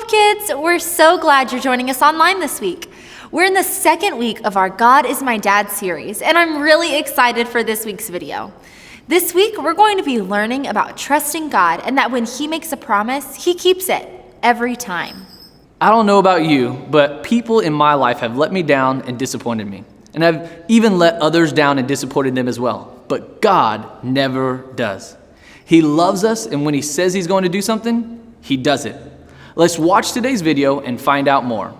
Hope Kids! We're so glad you're joining us online this week. We're in the second week of our God is My Dad series, and I'm really excited for this week's video. This week, we're going to be learning about trusting God and that when He makes a promise, He keeps it every time. I don't know about you, but people in my life have let me down and disappointed me. And I've even let others down and disappointed them as well. But God never does. He loves us, and when He says He's going to do something, He does it. Let's watch today's video and find out more.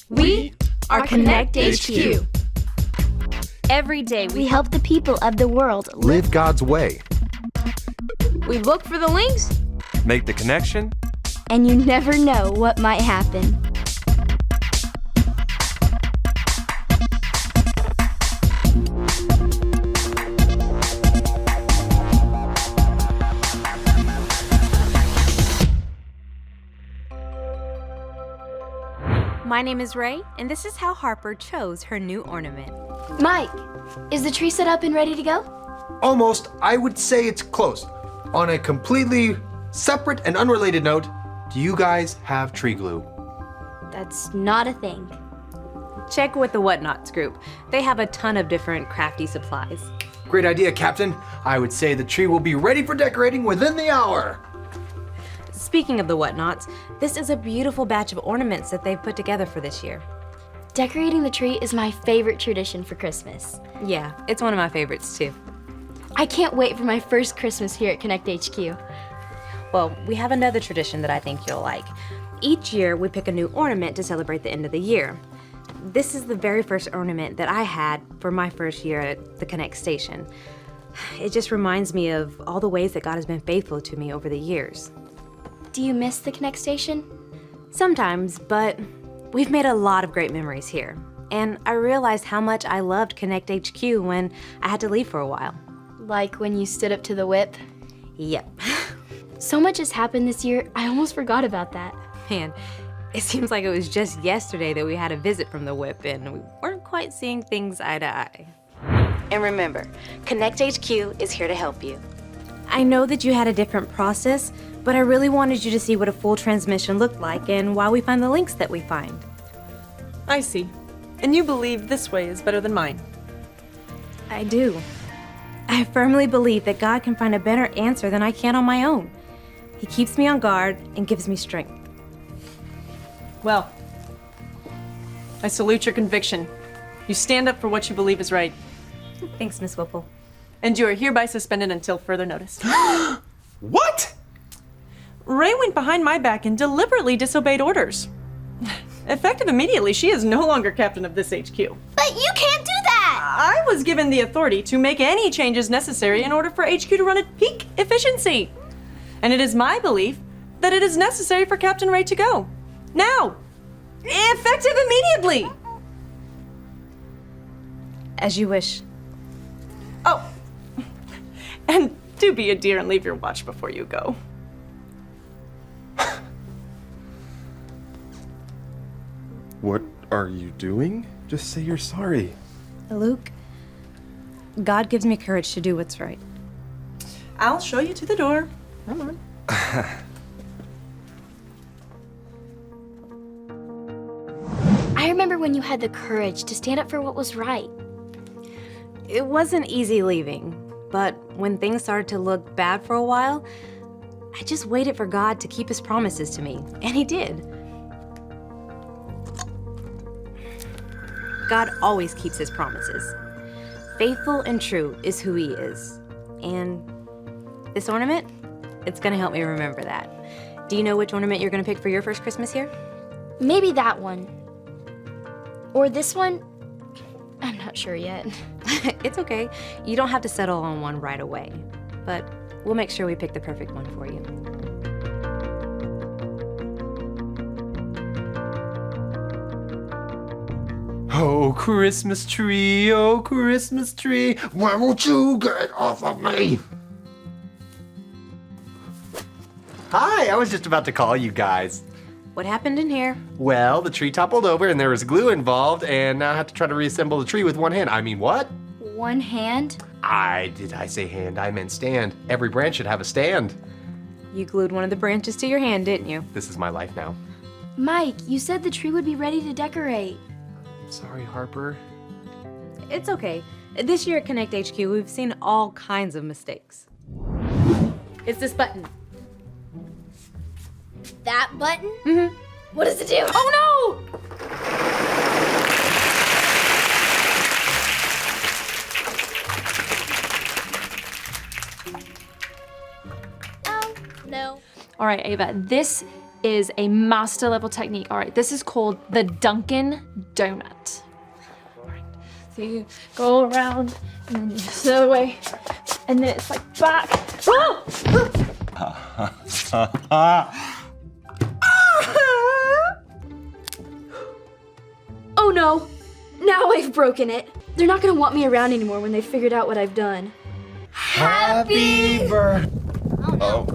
We are Connect HQ. Every day We help the people of the world Live God's way. we look for the links. Make the connection. and you never know what might happen. My name is Ray, and this is how Harper chose her new ornament. Mike, is the tree set up and ready to go? Almost, I would say it's close. On a completely separate and unrelated note, do you guys have tree glue? That's not a thing. Check with the Whatnots group. They have a ton of different crafty supplies. Great idea, Captain. I would say the tree will be ready for decorating within the hour. Speaking of the Whatnots, this is a beautiful batch of ornaments that they've put together for this year. Decorating the tree is my favorite tradition for Christmas. Yeah, it's one of my favorites too. I can't wait for my first Christmas here at Connect HQ. Well, we have another tradition that I think you'll like. Each year, we pick a new ornament to celebrate the end of the year. This is the very first ornament that I had for my first year at the Connect station. It just reminds me of all the ways that God has been faithful to me over the years. Do you miss the Connect station? Sometimes, but we've made a lot of great memories here. And I realized how much I loved Connect HQ when I had to leave for a while. Like when you stood up to the whip? Yep. So much has happened this year, I almost forgot about that. Man, it seems like it was just yesterday that we had a visit from the whip and we weren't quite seeing things eye to eye. And remember, Connect HQ is here to help you. I know that you had a different process, but I really wanted you to see what a full transmission looked like and why we find the links that we find. I see. And you believe this way is better than mine. I do. I firmly believe that God can find a better answer than I can on my own. He keeps me on guard and gives me strength. Well, I salute your conviction. You stand up for what you believe is right. Thanks, Miss Whipple. And you are hereby suspended until further notice. What? Ray went behind my back and deliberately disobeyed orders. Effective immediately, she is no longer captain of this HQ. But you can't do that! I was given the authority to make any changes necessary in order for HQ to run at peak efficiency. And it is my belief that it is necessary for Captain Ray to go. Now! Effective immediately! As you wish. Oh, and do be a dear and leave your watch before you go. What are you doing? Just say you're sorry. Luke, God gives me courage to do what's right. I'll show you to the door. Come on. I remember when you had the courage to stand up for what was right. It wasn't easy leaving, but when things started to look bad for a while, I just waited for God to keep His promises to me, and He did. God always keeps His promises. Faithful and true is who He is. And this ornament, it's gonna help me remember that. Do you know which ornament you're gonna pick for your first Christmas here? Maybe that one. Or this one? I'm not sure yet. It's okay. You don't have to settle on one right away, but we'll make sure we pick the perfect one for you. Oh, Christmas tree, why won't you get off of me? Hi, I was just about to call you guys. What happened in here? Well, the tree toppled over and there was glue involved, and now I have to try to reassemble the tree with one hand. I mean, what? One hand? Did I say hand? I meant stand. Every branch should have a stand. You glued one of the branches to your hand, didn't you? This is my life now. Mike, you said the tree would be ready to decorate. Sorry, Harper. It's okay. This year at Connect HQ, we've seen all kinds of mistakes. It's this button. That button? Mm-hmm. What does it do? Oh no! Oh, no. All right, Ava, this is a master level technique. All right, this is called the Dunkin' Donut. All right, so you go around and then you just the other way, and then it's like back. Oh! Oh no! Now I've broken it. They're not gonna want me around anymore when they've figured out what I've done. Happy birthday. Oh.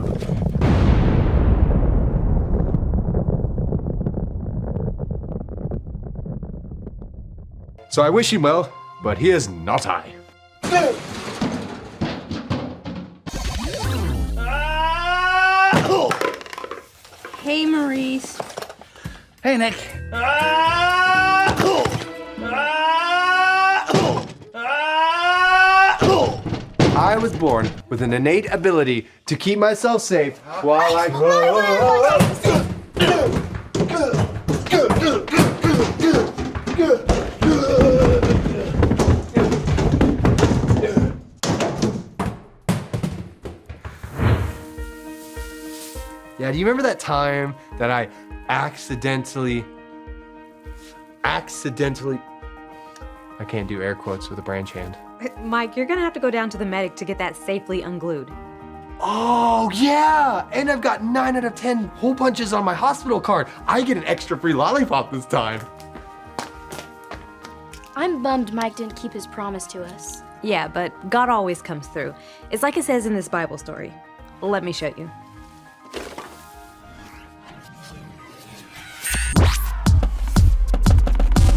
So I wish him well, but he is not I. Hey, Maurice. Hey, Nick. I was born with an innate ability to keep myself safe while I grow. Yeah, do you remember that time that I accidentally, I can't do air quotes with a branch hand. Mike, you're gonna have to go down to the medic to get that safely unglued. Oh, yeah! And I've got 9 out of 10 hole punches on my hospital card. I get an extra free lollipop this time. I'm bummed Mike didn't keep his promise to us. Yeah, but God always comes through. It's like it says in this Bible story. Let me show you.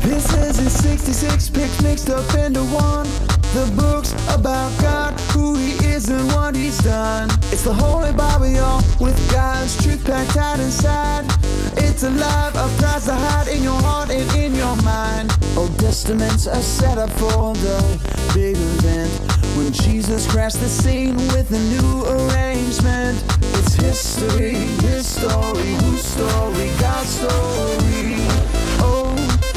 This is his 66 picks mixed up into one. The books about God, who he is and what he's done. It's the Holy Bible, y'all, with God's truth packed out inside. It's alive, a prize to hide in your heart and in your mind. Old Testaments are set up for the big event when Jesus crashed the scene with a new arrangement. It's history, his story, whose story, God's story. Oh,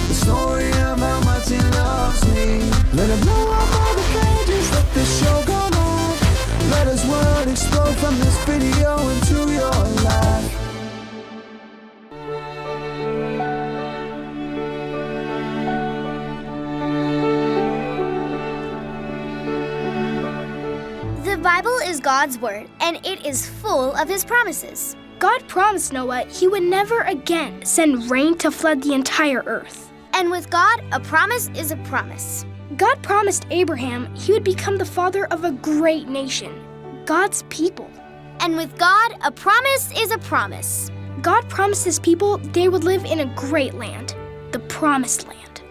the story of how much he loves me. Let it blow up all the pages, let this show go on. Let his word explode from this video into your life. The Bible is God's word, and it is full of his promises. God promised Noah he would never again send rain to flood the entire earth. And with God, a promise is a promise. God promised Abraham he would become the father of a great nation, God's people. And with God, a promise is a promise. God promised his people they would live in a great land, the Promised Land.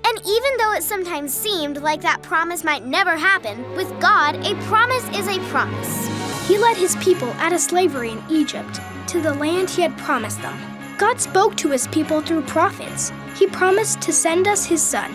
And even though it sometimes seemed like that promise might never happen, with God, a promise is a promise. He led his people out of slavery in Egypt to the land he had promised them. God spoke to his people through prophets. He promised to send us his son,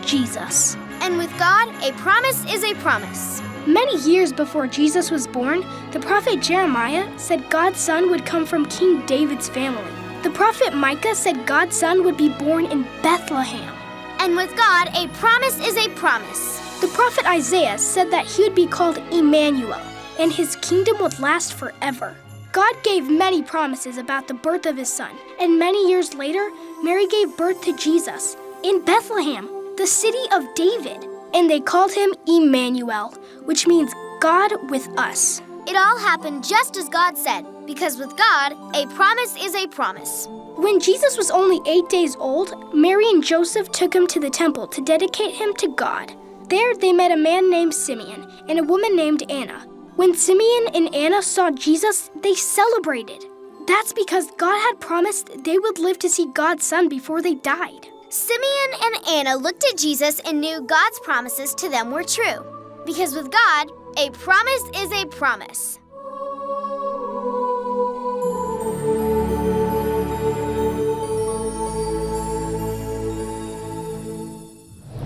Jesus. And with God, a promise is a promise. Many years before Jesus was born, the prophet Jeremiah said God's son would come from King David's family. The prophet Micah said God's son would be born in Bethlehem. And with God, a promise is a promise. The prophet Isaiah said that he would be called Emmanuel, and his kingdom would last forever. God gave many promises about the birth of his son, and many years later, Mary gave birth to Jesus in Bethlehem, the city of David. And they called him Emmanuel, which means God with us. It all happened just as God said, because with God, a promise is a promise. When Jesus was only 8 days old, Mary and Joseph took him to the temple to dedicate him to God. There they met a man named Simeon and a woman named Anna. When Simeon and Anna saw Jesus, they celebrated. That's because God had promised they would live to see God's son before they died. Simeon and Anna looked at Jesus and knew God's promises to them were true. Because with God, a promise is a promise.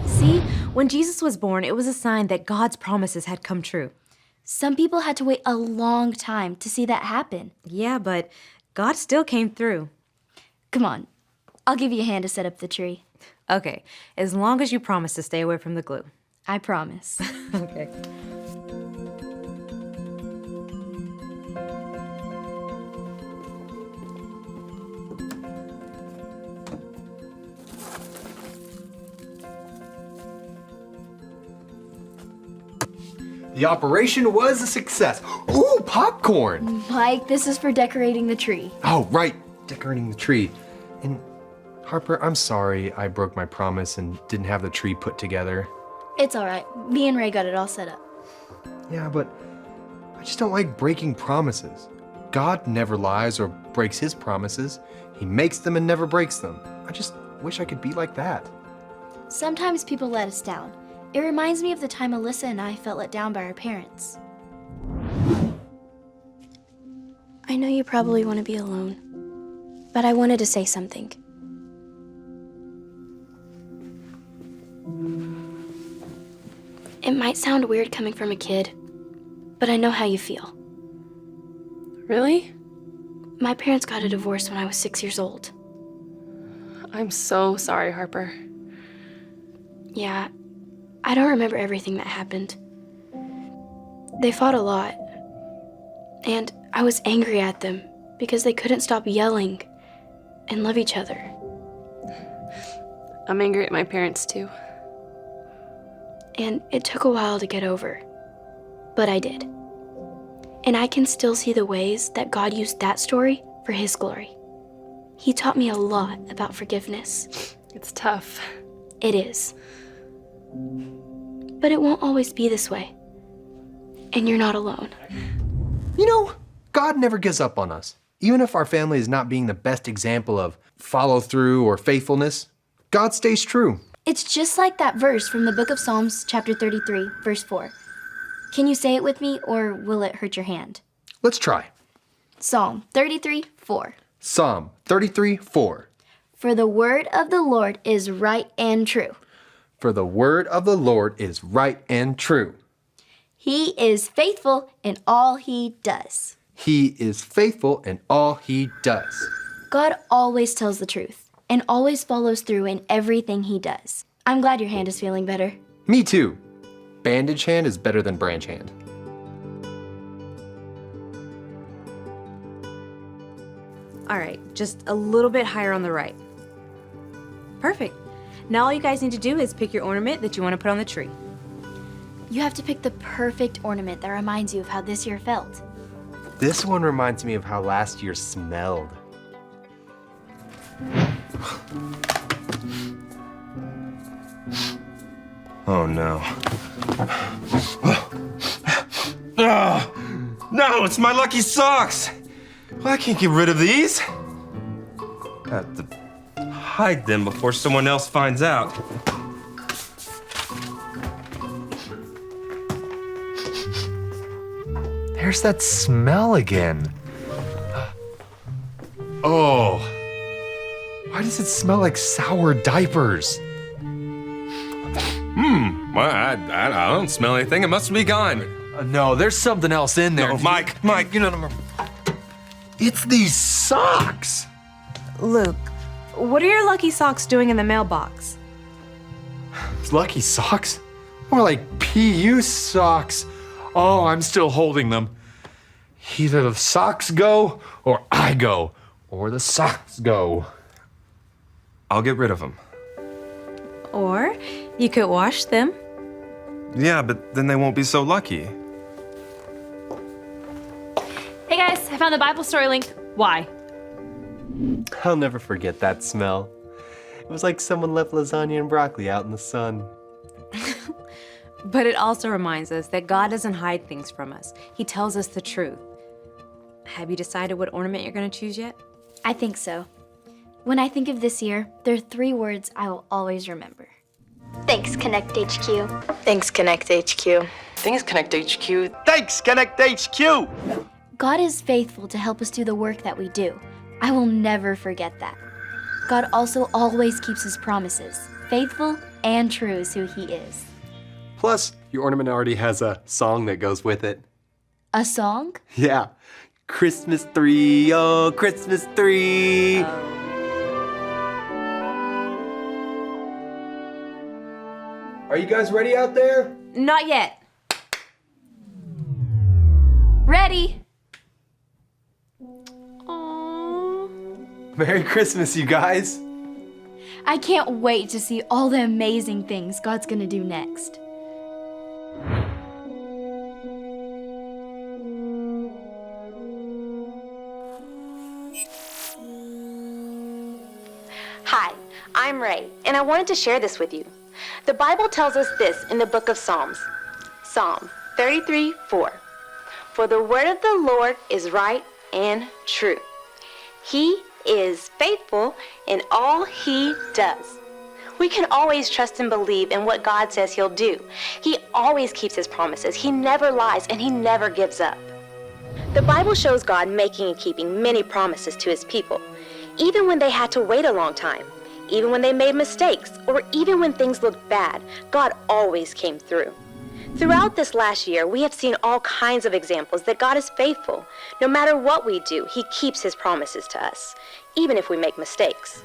See, when Jesus was born, it was a sign that God's promises had come true. Some people had to wait a long time to see that happen. Yeah, but God still came through. Come on, I'll give you a hand to set up the tree. Okay, as long as you promise to stay away from the glue. I promise. Okay. The operation was a success. Ooh, popcorn! Mike, this is for decorating the tree. Oh, right, decorating the tree. And Harper, I'm sorry I broke my promise and didn't have the tree put together. It's all right. Me and Ray got it all set up. Yeah, but I just don't like breaking promises. God never lies or breaks his promises. He makes them and never breaks them. I just wish I could be like that. Sometimes people let us down. It reminds me of the time Alyssa and I felt let down by our parents. I know you probably want to be alone, but I wanted to say something. It might sound weird coming from a kid, but I know how you feel. Really? My parents got a divorce when I was 6 years old. I'm so sorry, Harper. Yeah, I don't remember everything that happened. They fought a lot, and I was angry at them because they couldn't stop yelling and love each other. I'm angry at my parents too. And it took a while to get over, but I did. And I can still see the ways that God used that story for his glory. He taught me a lot about forgiveness. It's tough. It is. But it won't always be this way. And you're not alone. You know, God never gives up on us. Even if our family is not being the best example of follow through or faithfulness, God stays true. It's just like that verse from the book of Psalms, chapter 33, verse 4. Can you say it with me, or will it hurt your hand? Let's try. Psalm 33, 4. Psalm 33, 4. For the word of the Lord is right and true. For the word of the Lord is right and true. He is faithful in all he does. He is faithful in all he does. God always tells the truth and always follows through in everything he does. I'm glad your hand is feeling better. Me too. Bandage hand is better than branch hand. All right, just a little bit higher on the right. Perfect. Now all you guys need to do is pick your ornament that you want to put on the tree. You have to pick the perfect ornament that reminds you of how this year felt. This one reminds me of how last year smelled. Oh no. Oh, no, it's my lucky socks! Well, I can't get rid of these. I have to hide them before someone else finds out. There's that smell again. Oh. Why does it smell like sour diapers? Well, I don't smell anything. It must be gone. No, there's something else in there. No, Mike, you know. It's these socks. Luke, what are your lucky socks doing in the mailbox? Lucky socks? More like PU socks. Oh, I'm still holding them. Either the socks go, or I go, or the socks go. I'll get rid of them. Or you could wash them. Yeah, but then they won't be so lucky. Hey guys, I found the Bible story link. Why? I'll never forget that smell. It was like someone left lasagna and broccoli out in the sun. But it also reminds us that God doesn't hide things from us. He tells us the truth. Have you decided what ornament you're going to choose yet? I think so. When I think of this year, there are 3 words I will always remember. Thanks, Connect HQ. Thanks, Connect HQ. Thanks, Connect HQ. Thanks, Connect HQ! God is faithful to help us do the work that we do. I will never forget that. God also always keeps his promises. Faithful and true is who he is. Plus, your ornament already has a song that goes with it. A song? Yeah. Christmas tree, oh, Christmas tree. Are you guys ready out there? Not yet. Ready? Merry Christmas, you guys. I can't wait to see all the amazing things God's gonna do next. Hi, I'm Ray, and I wanted to share this with you. The Bible tells us this in the book of Psalms. Psalm 33:4. For the word of the Lord is right and true. He is faithful in all he does. We can always trust and believe in what God says he'll do. He always keeps his promises. He never lies, and he never gives up. The Bible shows God making and keeping many promises to his people, even when they had to wait a long time, even when they made mistakes, or even when things looked bad, God always came through. Throughout this last year, we have seen all kinds of examples that God is faithful. No matter what we do, he keeps his promises to us, even if we make mistakes.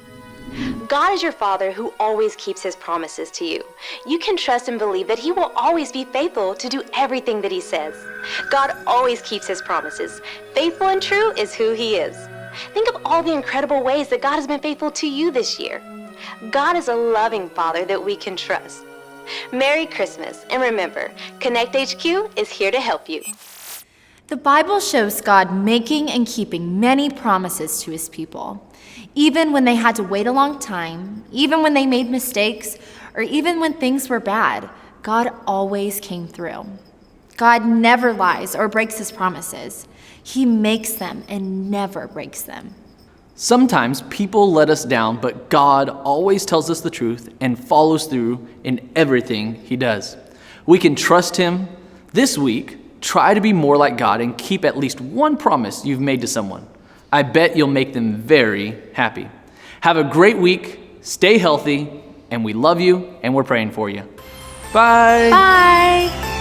God is your Father who always keeps his promises to you. You can trust and believe that he will always be faithful to do everything that he says. God always keeps his promises. Faithful and true is who he is. Think of all the incredible ways that God has been faithful to you this year. God is a loving Father that we can trust. Merry Christmas, and remember, Connect HQ is here to help you. The Bible shows God making and keeping many promises to his people, even when they had to wait a long time, even when they made mistakes, or even when things were bad. God always came through. God never lies or breaks his promises. He makes them and never breaks them. Sometimes people let us down, but God always tells us the truth and follows through in everything he does. We can trust him. This week, try to be more like God and keep at least one promise you've made to someone. I bet you'll make them very happy. Have a great week, stay healthy, and we love you and we're praying for you. Bye. Bye.